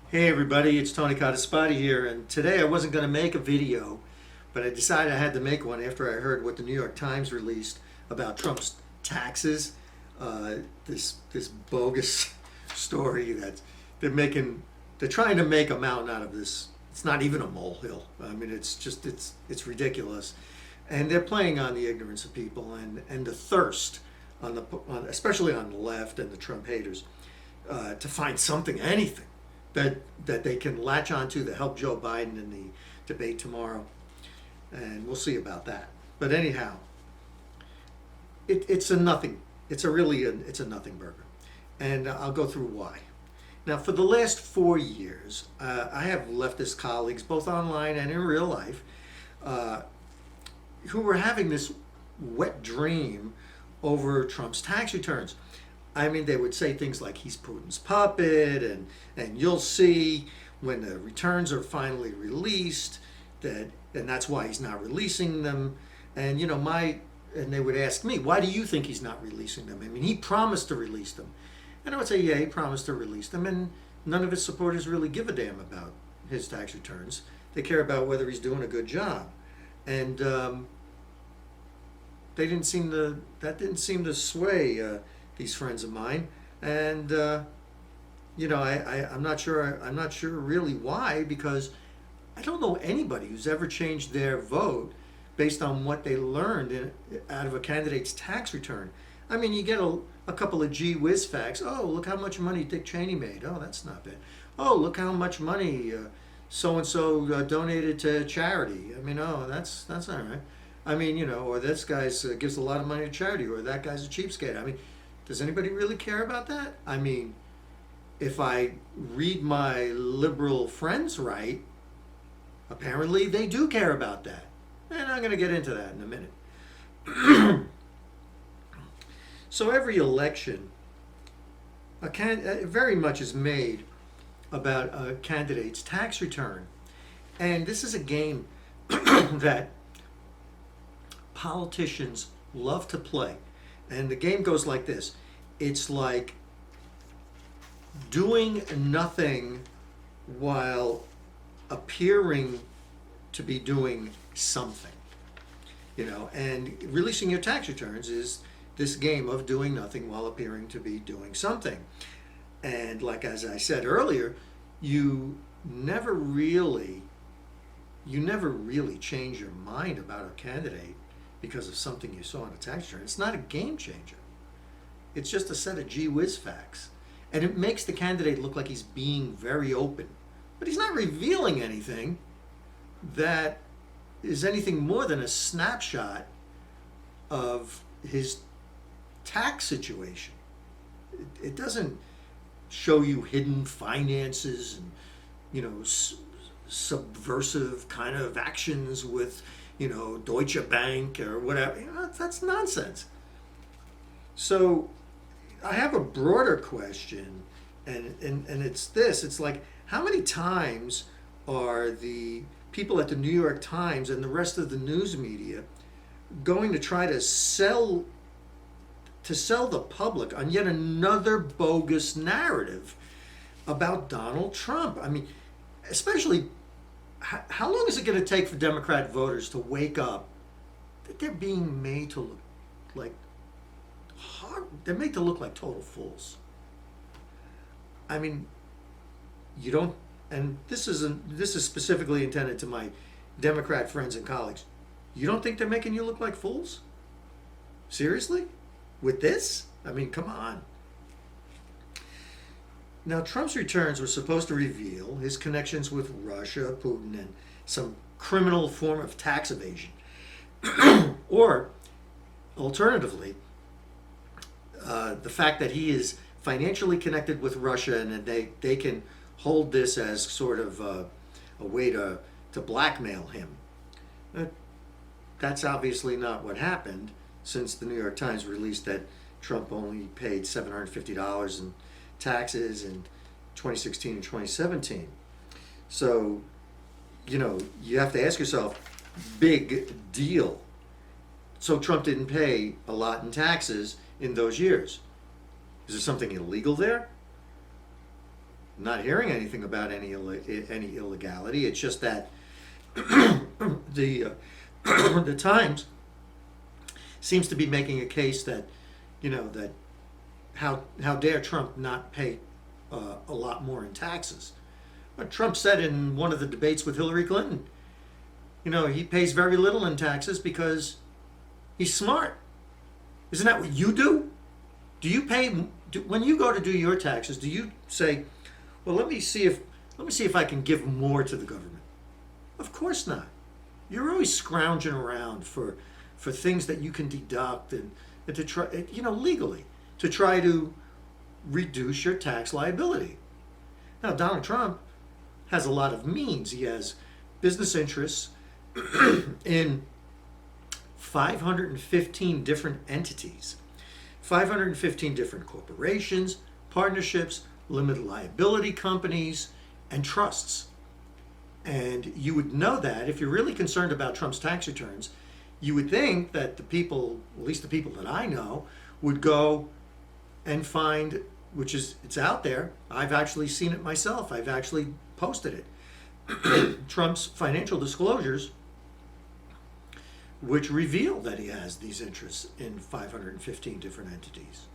Hey everybody, it's Tony Codispati here, and today I wasn't going to make a video, but I decided I had to make one after I heard what the New York Times released about Trump's taxes. This bogus story that they're trying to make a mountain out of this. It's not even a molehill. I mean, it's ridiculous, and they're playing on the ignorance of people and the thirst especially on the left and the Trump haters to find something, anything that they can latch onto to help Joe Biden in the debate tomorrow, and we'll see about that. But anyhow, it's a nothing. It's a nothing burger, and I'll go through why. Now, for the last 4 years, I have leftist colleagues, both online and in real life, uh, who were having this wet dream over Trump's tax returns. I mean, they would say things like he's Putin's puppet, and you'll see when the returns are finally released and that's why he's not releasing them. And and they would ask me, why do you think he's not releasing them? I mean, he promised to release them, and I would say, yeah, he promised to release them, and none of his supporters really give a damn about his tax returns. They care about whether he's doing a good job, and that didn't seem to sway these friends of mine, and I'm not sure. I'm not sure really why, because I don't know anybody who's ever changed their vote based on what they learned out of a candidate's tax return. I mean, you get a couple of gee whiz facts. Oh, look how much money Dick Cheney made. Oh, that's not bad. Oh, look how much money so and so donated to charity. I mean, oh, that's all right. I mean, or this guy's gives a lot of money to charity, or that guy's a cheapskate. I mean, does anybody really care about that? I mean, if I read my liberal friends right, apparently they do care about that. And I'm going to get into that in a minute. So every election, very much is made about a candidate's tax return. And this is a game that politicians love to play. And the game goes like this. It's like doing nothing while appearing to be doing something. And releasing your tax returns is this game of doing nothing while appearing to be doing something. And like as I said earlier, you never really change your mind about a candidate because of something you saw on a tax return. It's not a game changer. It's just a set of gee whiz facts. And it makes the candidate look like he's being very open. But he's not revealing anything that is anything more than a snapshot of his tax situation. It doesn't show you hidden finances and, subversive kind of actions with, Deutsche Bank or whatever. That's nonsense. So I have a broader question, and it's this. It's like, how many times are the people at the New York Times and the rest of the news media going to try to sell the public on yet another bogus narrative about Donald Trump? I mean, especially, how long is it going to take for Democrat voters to wake up that they're being made to look like they're made to look like total fools? I mean, you don't, and this is specifically intended to my Democrat friends and colleagues. You don't think they're making you look like fools? Seriously? With this? I mean, come on. Now, Trump's returns were supposed to reveal his connections with Russia, Putin, and some criminal form of tax evasion. Or, alternatively, the fact that he is financially connected with Russia and that they can hold this as sort of a way to blackmail him. That's obviously not what happened, since the New York Times released that Trump only paid $750 in taxes in 2016 and 2017. So, you have to ask yourself, big deal. So Trump didn't pay a lot in taxes in those years. Is there something illegal there? not hearing anything about any illegality. It's just that the the Times seems to be making a case that, that how dare Trump not pay a lot more in taxes. But Trump said in one of the debates with Hillary Clinton, he pays very little in taxes because he's smart. Isn't that what you do? Do you pay when you go to do your taxes? Do you say, well, let me see if I can give more to the government? Of course not. You're always scrounging around for things that you can deduct and to try, legally, to try to reduce your tax liability. Now, Donald Trump has a lot of means. He has business interests in 515 different entities, 515 different corporations, partnerships, limited liability companies, and trusts. And you would know that if you're really concerned about Trump's tax returns, you would think that the people, at least the people that I know, would go and find, it's out there. I've actually seen it myself. I've actually posted it. Trump's financial disclosures, which reveal that he has these interests in 515 different entities.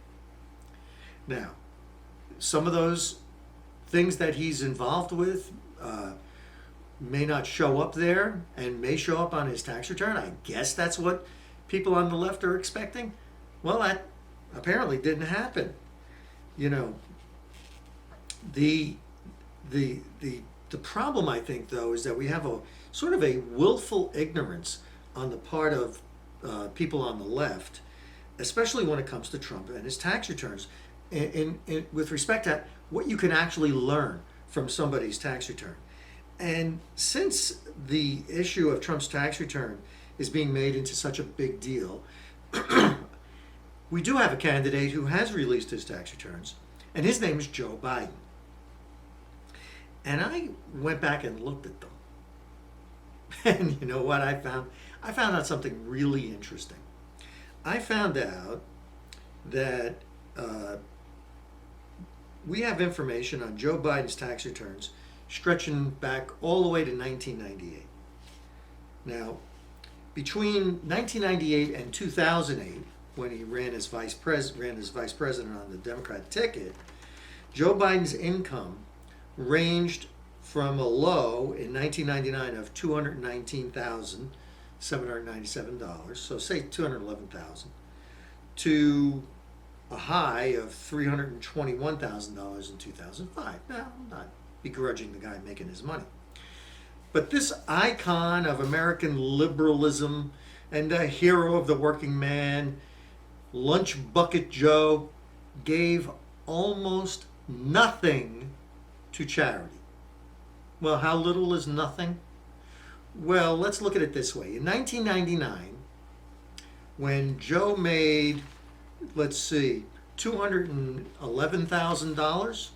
Now, some of those things that he's involved with may not show up there and may show up on his tax return. I guess that's what people on the left are expecting. Well, that apparently didn't happen. The problem, I think, though, is that we have a sort of a willful ignorance on the part of people on the left, especially when it comes to Trump and his tax returns, with respect to what you can actually learn from somebody's tax return. And since the issue of Trump's tax return is being made into such a big deal, we do have a candidate who has released his tax returns, and his name is Joe Biden. And I went back and looked at them. And you know what I found? I found out something really interesting. I found out that we have information on Joe Biden's tax returns stretching back all the way to 1998. Now, between 1998 and 2008, when he ran as vice president on the Democrat ticket, Joe Biden's income ranged from a low in 1999 of $219,797, so say $211,000, to a high of $321,000 in 2005. Now, I'm not begrudging the guy making his money. But this icon of American liberalism and a hero of the working man, Lunch Bucket Joe, gave almost nothing to charity. Well, how little is nothing? Well, let's look at it this way. In 1999, when Joe made, let's see, $211,000,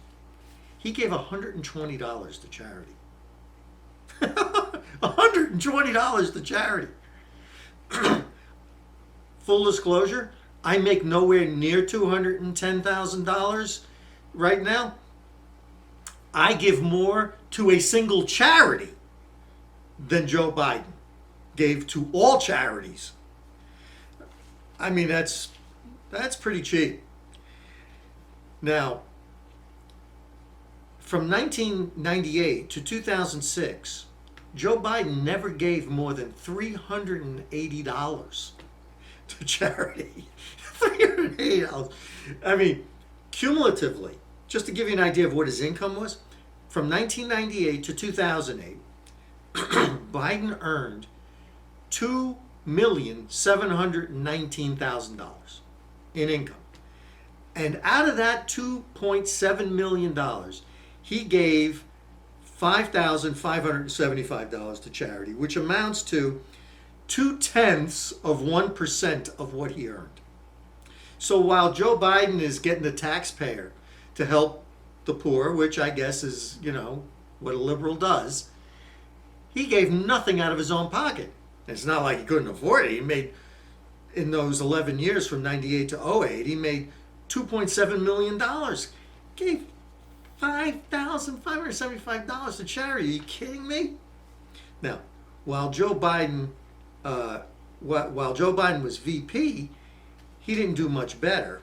he gave $120 to charity. $120 to charity. Full disclosure, I make nowhere near $210,000 right now. I give more to a single charity than Joe Biden gave to all charities. I mean, that's pretty cheap. Now, from 1998 to 2006, Joe Biden never gave more than $380 to charity. $380. I mean, cumulatively, just to give you an idea of what his income was, from 1998 to 2008, Biden earned $2,719,000 in income. And out of that $2.7 million, he gave $5,575 to charity, which amounts to 0.2% of what he earned. So while Joe Biden is getting the taxpayer to help the poor, which I guess is, what a liberal does, he gave nothing out of his own pocket. It's not like he couldn't afford it. He made, in those 11 years from 98 to 08, he made $2.7 million. Gave $5,575 to charity. Are you kidding me? Now, while Joe Biden, while Joe Biden was VP, he didn't do much better.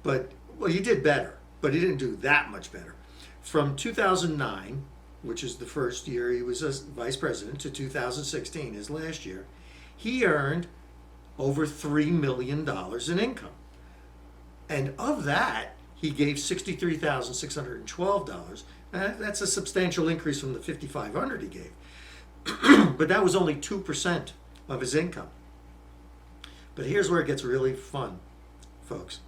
But well, he did better, but he didn't do that much better. From 2009, which is the first year he was as vice president, to 2016, his last year, he earned over $3 million in income. And of that, he gave $63,612. That's a substantial increase from the $5,500 he gave. But that was only 2% of his income. But here's where it gets really fun, folks.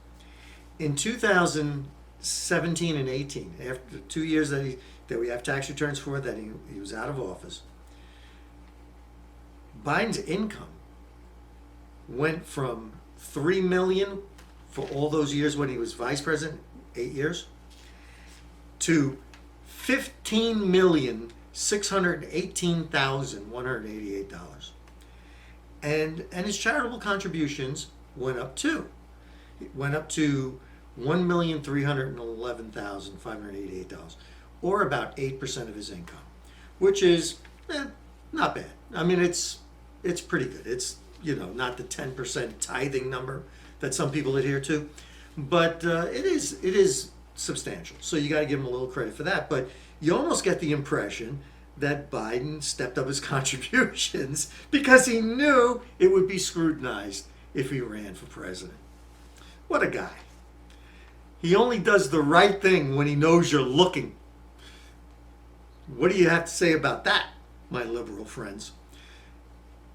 In 2017 and 18, after 2 years that we have tax returns for, that he was out of office, Biden's income went from $3 million for all those years when he was vice president, 8 years, to $15,618,188. And his charitable contributions went up too. It went up to $1,311,588, or about 8% of his income, which is not bad. I mean, it's pretty good. It's, not the 10% tithing number that some people adhere to, but it is substantial. So you got to give him a little credit for that. But you almost get the impression that Biden stepped up his contributions because he knew it would be scrutinized if he ran for president. What a guy. He only does the right thing when he knows you're looking. What do you have to say about that, my liberal friends?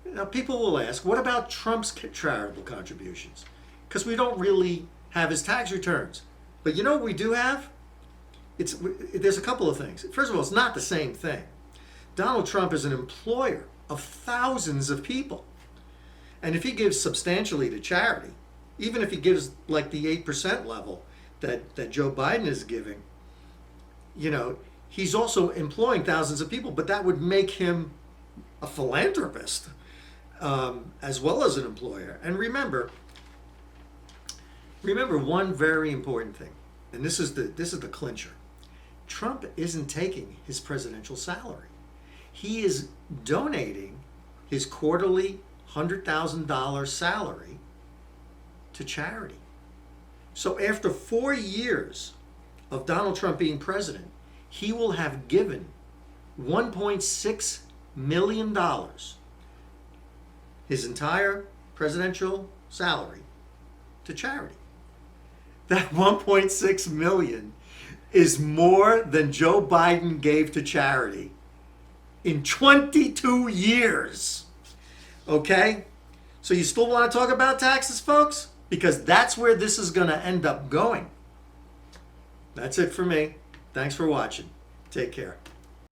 Now, people will ask, what about Trump's charitable contributions? Because we don't really have his tax returns. But you know what we do have? There's a couple of things. First of all, it's not the same thing. Donald Trump is an employer of thousands of people. And if he gives substantially to charity, even if he gives like the 8% level that Joe Biden is giving, he's also employing thousands of people, but that would make him a philanthropist as well as an employer. And remember one very important thing, and this is the clincher. Trump isn't taking his presidential salary. He is donating his quarterly $100,000 salary to charity. So after 4 years of Donald Trump being president, he will have given $1.6 million, his entire presidential salary, to charity. That $1.6 million is more than Joe Biden gave to charity in 22 years. Okay? So you still want to talk about taxes, folks? Because that's where this is going to end up going. That's it for me. Thanks for watching. Take care.